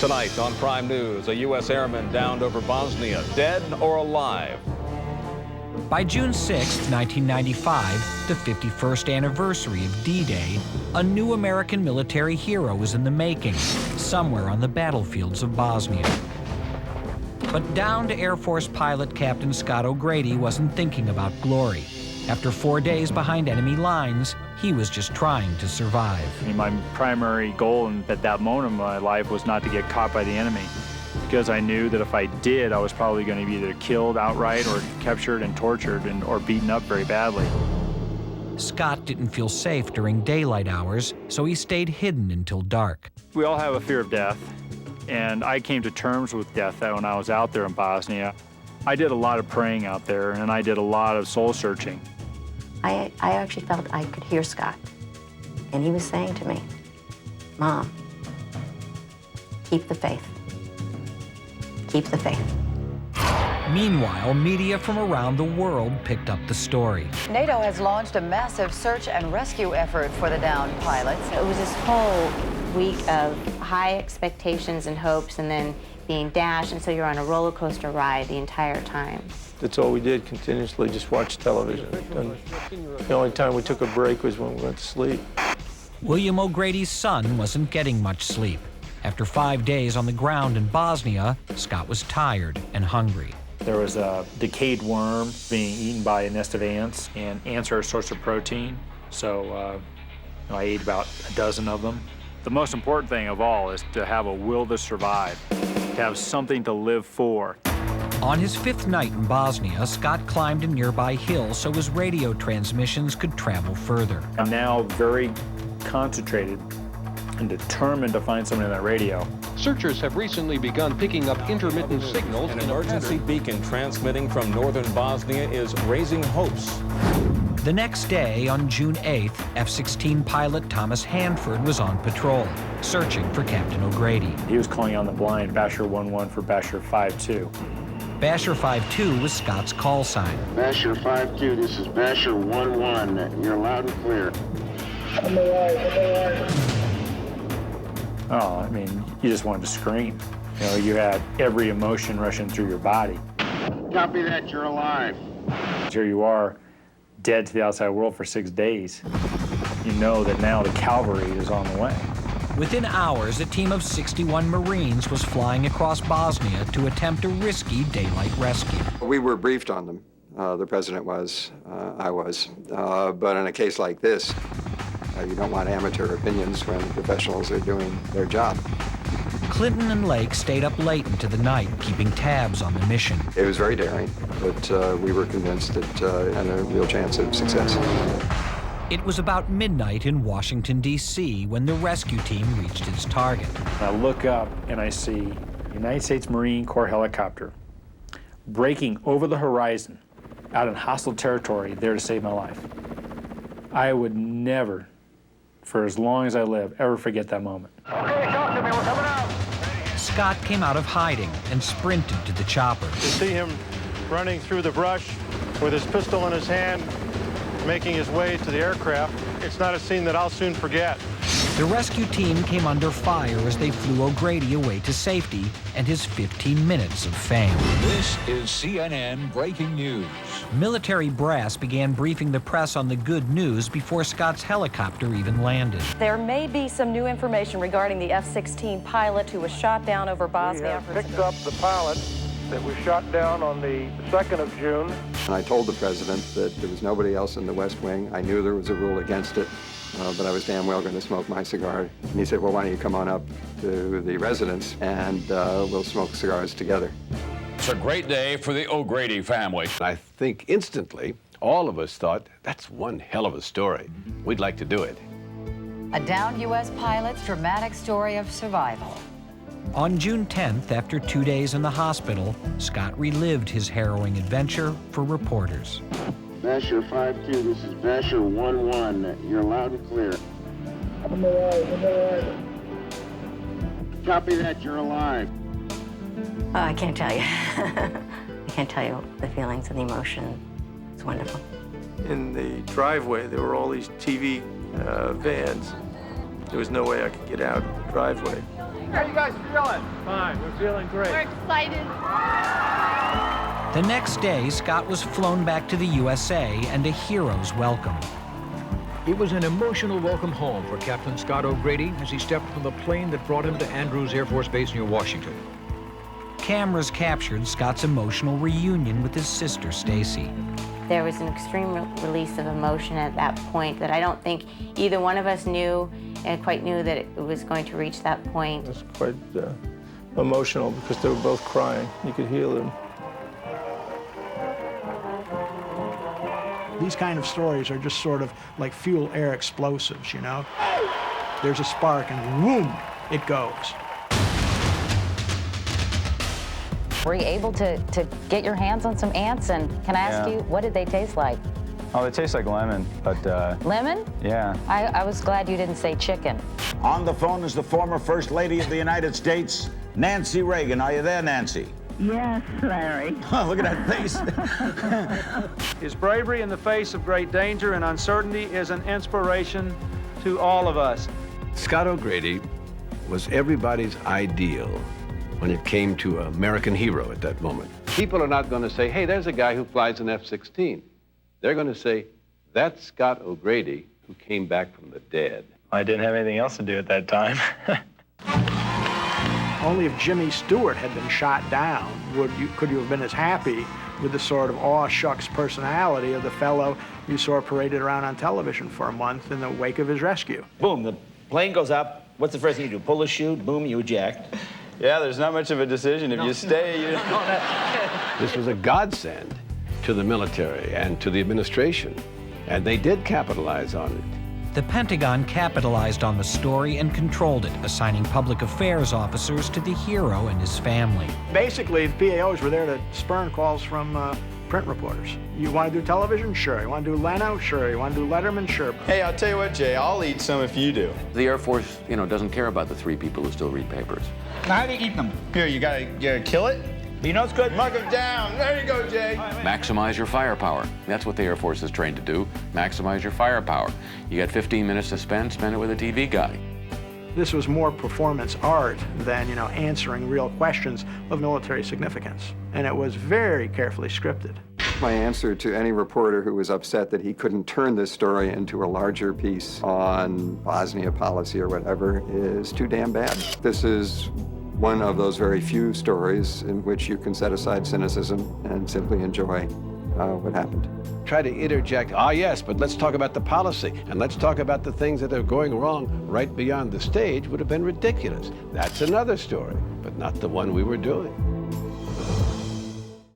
Tonight on Prime News, a U.S. airman downed over Bosnia, dead or alive. By June 6, 1995, the 51st anniversary of D-Day, a new American military hero was in the making, somewhere on the battlefields of Bosnia. But downed Air Force pilot Captain Scott O'Grady wasn't thinking about glory. After 4 days behind enemy lines, he was just trying to survive. My primary goal at that moment of my life was not to get caught by the enemy, because I knew that if I did, I was probably going to be either killed outright or captured and tortured or beaten up very badly. Scott didn't feel safe during daylight hours, so he stayed hidden until dark. We all have a fear of death, and I came to terms with death when I was out there in Bosnia. I did a lot of praying out there, and I did a lot of soul searching. I actually felt I could hear Scott, and he was saying to me, "Mom, keep the faith. Keep the faith." Meanwhile, media from around the world picked up the story. NATO has launched a massive search and rescue effort for the downed pilots. It was this whole week of high expectations and hopes and then being dashed, and so you're on a roller coaster ride the entire time. That's all we did, continuously just watch television. And the only time we took a break was when we went to sleep. William O'Grady's son wasn't getting much sleep. After 5 days on the ground in Bosnia, Scott was tired and hungry. There was a decayed worm being eaten by a nest of ants, and ants are a source of protein, so I ate about a dozen of them. The most important thing of all is to have a will to survive, to have something to live for. On his 5th night in Bosnia, Scott climbed a nearby hill so his radio transmissions could travel further. I'm now very concentrated and determined to find something on that radio. Searchers have recently begun picking up intermittent signals. An emergency beacon transmitting from northern Bosnia is raising hopes. The next day, on June 8th, F-16 pilot Thomas Hanford was on patrol, searching for Captain O'Grady. He was calling on the blind Basher 1-1 for Basher 5-2. Basher 5-2 was Scott's call sign. Basher 5-2, this is Basher 1-1. You're loud and clear. Oh, I mean, you just wanted to scream. You know, you had every emotion rushing through your body. Copy that, you're alive. Here you are, dead to the outside world for 6 days. You know that now the cavalry is on the way. Within hours, a team of 61 Marines was flying across Bosnia to attempt a risky daylight rescue. We were briefed on them. The president was, I was. But in a case like this, you don't want amateur opinions when professionals are doing their job. Clinton and Lake stayed up late into the night, keeping tabs on the mission. It was very daring, but we were convinced that it had a real chance of success. It was about midnight in Washington, D.C. when the rescue team reached its target. I look up and I see a United States Marine Corps helicopter breaking over the horizon out in hostile territory there to save my life. I would never, for as long as I live, ever forget that moment. Okay, talk to me, we're coming out. Scott came out of hiding and sprinted to the chopper. You see him running through the brush with his pistol in his hand, making his way to the aircraft. It's not a scene that I'll soon forget. The rescue team came under fire as they flew O'Grady away to safety and his 15 minutes of fame. This is CNN Breaking News. Military brass began briefing the press on the good news before Scott's helicopter even landed. There may be some new information regarding the F-16 pilot who was shot down over Bosnia. We have picked up the pilot that was shot down on the 2nd of June. And I told the president that there was nobody else in the West Wing. I knew there was a rule against it, but I was damn well going to smoke my cigar. And he said, well, why don't you come on up to the residence and we'll smoke cigars together. It's a great day for the O'Grady family. I think instantly, all of us thought, that's one hell of a story. We'd like to do it. A downed U.S. pilot's dramatic story of survival. On June 10th, after 2 days in the hospital, Scott relived his harrowing adventure for reporters. Basher 5-2, this is Basher 1-1. You're loud and clear. Copy that, you're alive. Oh, I can't tell you. I can't tell you the feelings and the emotion. It's wonderful. In the driveway, there were all these TV vans. There was no way I could get out of the driveway. How you guys feeling? Fine, we're feeling great. We're excited. The next day, Scott was flown back to the USA and a hero's welcome. It was an emotional welcome home for Captain Scott O'Grady as he stepped from the plane that brought him to Andrews Air Force Base near Washington. Cameras captured Scott's emotional reunion with his sister, Stacy. There was an extreme release of emotion at that point that I don't think either one of us knew and quite knew that it was going to reach that point. It was quite emotional because they were both crying. You could hear them. These kind of stories are just sort of like fuel air explosives, you know? There's a spark and whoom, it goes. Were you able to get your hands on some ants? And can I ask you, what did they taste like? Oh, they taste like lemon, but... Lemon? Yeah. I was glad you didn't say chicken. On the phone is the former First Lady of the United States, Nancy Reagan. Are you there, Nancy? Yes, Larry. Oh, look at that face. His bravery in the face of great danger and uncertainty is an inspiration to all of us. Scott O'Grady was everybody's ideal when it came to an American hero at that moment. People are not going to say, hey, there's a guy who flies an F-16. They're going to say, that's Scott O'Grady who came back from the dead. I didn't have anything else to do at that time. Only if Jimmy Stewart had been shot down could you have been as happy with the sort of aw-shucks personality of the fellow you saw paraded around on television for a month in the wake of his rescue. Boom, the plane goes up. What's the first thing you do? Pull the chute, boom, you eject. Yeah, there's not much of a decision. If you stay, you... This was a godsend to the military and to the administration, and they did capitalize on it. The Pentagon capitalized on the story and controlled it, assigning public affairs officers to the hero and his family. Basically, the PAOs were there to spurn calls from print reporters. You want to do television? Sure. You want to do Leno? Sure. You want to do Letterman? Sure. Hey, I'll tell you what, Jay, I'll eat some if you do. The Air Force, doesn't care about the 3 people who still read papers. Now, how do you eat them? Here, you gotta kill it? You know it's good? Mug them down. There you go, Jay. Maximize your firepower. That's what the Air Force is trained to do. Maximize your firepower. You got 15 minutes to spend it with a TV guy. This was more performance art than, answering real questions of military significance. And it was very carefully scripted. My answer to any reporter who was upset that he couldn't turn this story into a larger piece on Bosnia policy or whatever is too damn bad. This is one of those very few stories in which you can set aside cynicism and simply enjoy what happened. Try to interject, yes, but let's talk about the policy, and let's talk about the things that are going wrong right beyond the stage would have been ridiculous. That's another story, but not the one we were doing.